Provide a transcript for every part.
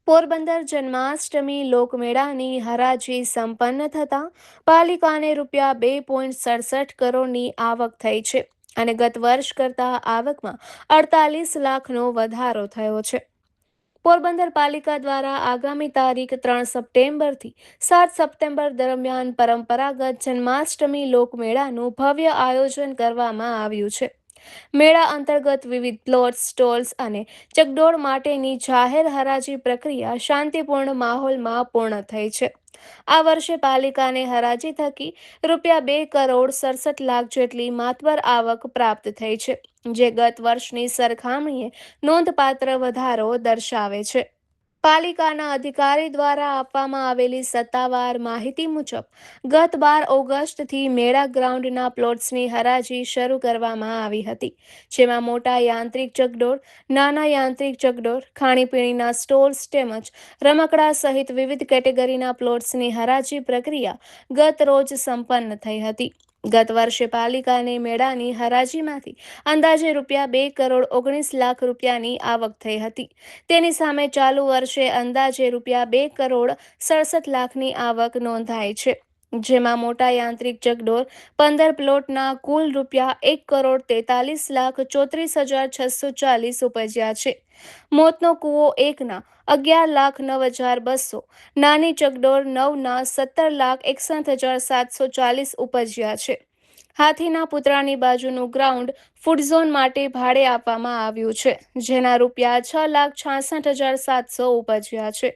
પોરબંદર જન્માષ્ટમી લોકમેળાની હરાજી સંપન્ન થતા પાલિકાને રૂપિયા 2.67 કરોડની આવક થઈ છે અને ગત વર્ષ કરતા આવકમાં 48 લાખનો વધારો થયો છે. પોરબંદર પાલિકા દ્વારા આગામી તારીખ 3 સપ્ટેમ્બરથી 7 સપ્ટેમ્બર દરમિયાન પરંપરાગત જન્માષ્ટમી લોકમેળાનું ભવ્ય આયોજન કરવામાં આવ્યું છે. મેળા અંતર્ગત વિવિધ પ્લોટ્સ, સ્ટોલ્સ અને ચકડોળ માટેની જાહેર હરાજી પ્રક્રિયા શાંતિપૂર્ણ માહોલમાં પૂર્ણ થઈ છે. આ વર્ષે પાલિકાને હરાજી થકી રૂપિયા 2.67 કરોડ જેટલી માતબર આવક પ્રાપ્ત થઈ છે, જે ગત વર્ષની સરખામણીએ નોંધપાત્ર વધારો દર્શાવે છે. પાલિકાના અધિકારી દ્વારા આપવામાં આવેલી સત્તાવાર માહિતી મુજબ ગત 12 ઓગસ્ટથી મેળા ગ્રાઉન્ડના પ્લોટ્સની હરાજી શરૂ કરવામાં આવી હતી, જેમાં મોટા યાંત્રિક ચકડોળ, નાના યાંત્રિક ચકડોળ, ખાણીપીણીના સ્ટોલ્સ તેમજ રમકડા સહિત વિવિધ કેટેગરીના પ્લોટ્સની હરાજી પ્રક્રિયા ગત રોજ સંપન્ન થઈ હતી. ગત વર્ષે પાલિકાને મેળાની હરાજીમાંથી અંદાજે રૂપિયા 2.19 કરોડ આવક થઈ હતી. તેની સામે ચાલુ વર્ષે અંદાજે રૂપિયા 2.67 કરોડ આવક નોંધાઈ છે, જેમાં મોટા યાંત્રિક ચકડોળ 15 પ્લોટના કુલ રૂપિયા 1,43,34,640 ઉપજ્યા છે. મોતનો કૂવો 1ના 11,09,200, નાની ચકડોળ 9ના 17,61,740 ઉપજ્યા છે. હાથીના પુતળાની બાજુનું ગ્રાઉન્ડ ફૂડ ઝોન માટે ભાડે આપવામાં આવ્યું છે, જેના રૂપિયા 6,66,700 ઉપજ્યા છે.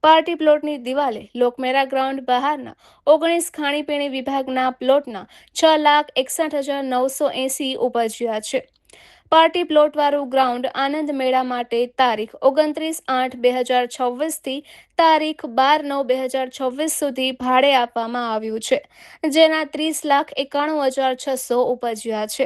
પાર્ટી પ્લોટની દિવાલે લોકમેળા ગ્રાઉન્ડ બહારના 19 ખાણીપીણી વિભાગના પ્લોટના 6,61,980 ઉપજ્યા છે. પાર્ટી પ્લોટવાળું ગ્રાઉન્ડ આનંદ મેળા માટે તારીખ 29/8/2026 થી તારીખ 12/9/2026 સુધી ભાડે આપવામાં આવ્યું છે, જેના 30,91,600 ઉપજ્યા છે.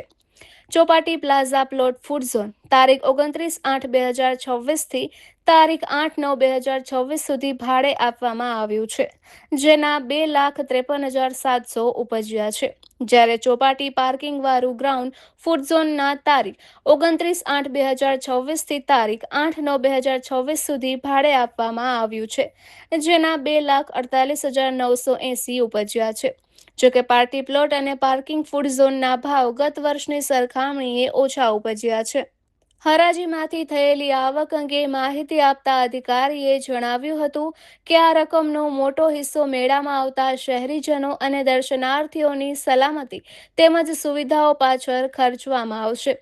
Chowpatty plaza plot food zone તારીખ 29/8/2026 થી તારીખ 8/9/2026 સુધી ભાડે આપવામાં આવ્યું છે, જેના 2,53,700 ઉપજ્યા છે. જ્યારે ચોપાટી પાર્કિંગવાળું ગ્રાઉન્ડ ફૂડ ઝોનના તારીખ 29/8/2026 થી તારીખ 8/9/2026 સુધી ભાડે આપવામાં આવ્યું છે, જેના 2,48,980 ઉપજ્યા છે. જોકે પાર્ટી પ્લોટ અને પાર્કિંગ ફૂડ ઝોનના ભાવ ગત વર્ષની સરખામણીએ ઓછા ઉપજ્યા છે. હરાજીમાંથી થયેલી આવક અંગે માહિતી આપતા અધિકારીએ જણાવ્યું હતું કે આ રકમનો મોટો હિસ્સો મેળામાં આવતા શહેરીજનો અને દર્શનાર્થીઓની સલામતી તેમજ સુવિધાઓ પાછળ ખર્ચવામાં આવશે.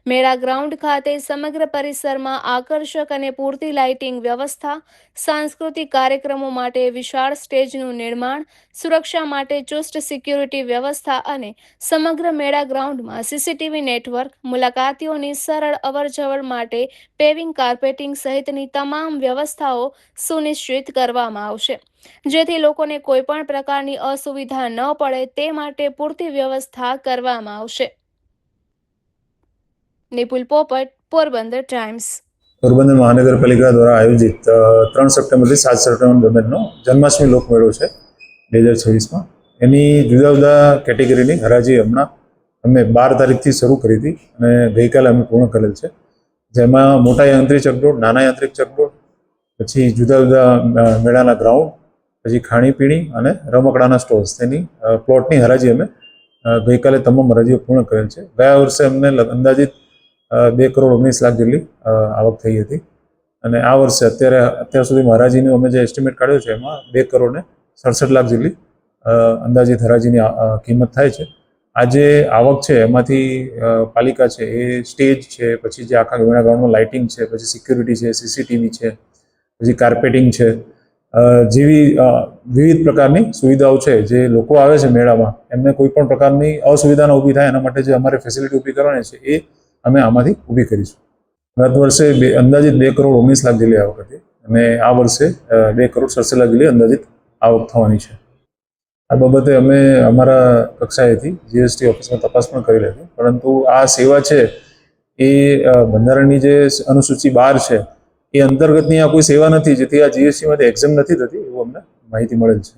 મેળા ગ્રાઉન્ડ ખાતે સમગ્ર પરિસરમાં આકર્ષક અને પૂરતી લાઇટિંગ વ્યવસ્થા, સાંસ્કૃતિક કાર્યક્રમો માટે વિશાળ સ્ટેજનું નિર્માણ, સુરક્ષા માટે ચુસ્ત સિક્યુરિટી વ્યવસ્થા અને સમગ્ર મેળા ગ્રાઉન્ડમાં સીસીટીવી નેટવર્ક, મુલાકાતીઓની સરળ અવરજવર માટે પેવિંગ, કાર્પેટિંગ સહિતની તમામ વ્યવસ્થાઓ સુનિશ્ચિત કરવામાં આવશે, જેથી લોકોને કોઈપણ પ્રકારની અસુવિધા ન પડે તે માટે પૂરતી વ્યવસ્થા કરવામાં આવશે. નિપુલ પોપટ, પોરબંદર ટાઈમ્સ. પોરબંદર મહાનગરપાલિકા દ્વારા આયોજિત 3 સપ્ટેમ્બરથી 7 સપ્ટેમ્બર દરમિયાનનો જન્માષ્ટમી લોકમેળો છે 2026માં. એની જુદા જુદા કેટેગરીની હરાજી હમણાં અમે 12 તારીખથી શરૂ કરી હતી અને ગઈકાલે અમે પૂર્ણ કરેલ છે. જેમાં મોટા યાંત્રિક ચકડોળ, નાના યાંત્રિક ચકડોળ, પછી જુદા જુદા મેળાના ગ્રાઉન્ડ, પછી ખાણીપીણી અને રમકડાના સ્ટોલ્સ, તેની પ્લોટની હરાજી અમે ગઈકાલે તમામ હરાજીઓ પૂર્ણ કરેલ છે. ગયા વર્ષે અમને અંદાજિત 2.19 કરોડ જેટલી આવક થઈ હતી અને આ વર્ષે અત્યાર સુધીમાં હરાજીનું અમે જે એસ્ટિમેટ કાઢ્યો છે એમાં 2.67 કરોડ જેટલી અંદાજિત હરાજીની કિંમત થાય છે. આ જે આવક છે એમાંથી પાલિકા છે એ સ્ટેજ છે, પછી જે આખા મેળા ગ્રાઉન્ડમાં લાઇટિંગ છે, પછી સિક્યુરિટી છે, સીસીટીવી છે, પછી કાર્પેટિંગ છે, જેવી વિવિધ પ્રકારની સુવિધાઓ છે. જે લોકો આવે છે મેળામાં એમને કોઈ પણ પ્રકારની અસુવિધા ન ઊભી થાય એના માટે જે અમારે ફેસિલિટી ઊભી કરવાની છે એ અમે આમાંથી ઊભી કરીશું. ગત વર્ષે અંદાજિત 2.19 કરોડ જેટલી આવક હતી અને આ વર્ષે 2.67 કરોડ જેટલી અંદાજિત આવક થવાની છે. આ બાબતે અમે અમારા કક્ષાએથી જીએસટી ઓફિસમાં તપાસ પણ કરી હતી, પરંતુ આ સેવા છે એ બંધારણની જે અનુસૂચિ 12 છે એ અંતર્ગતની આ કોઈ સેવા નથી, જેથી આ જીએસટીમાંથી એક્ઝેમ્પ નથી થતી એવું અમને માહિતી મળેલ છે.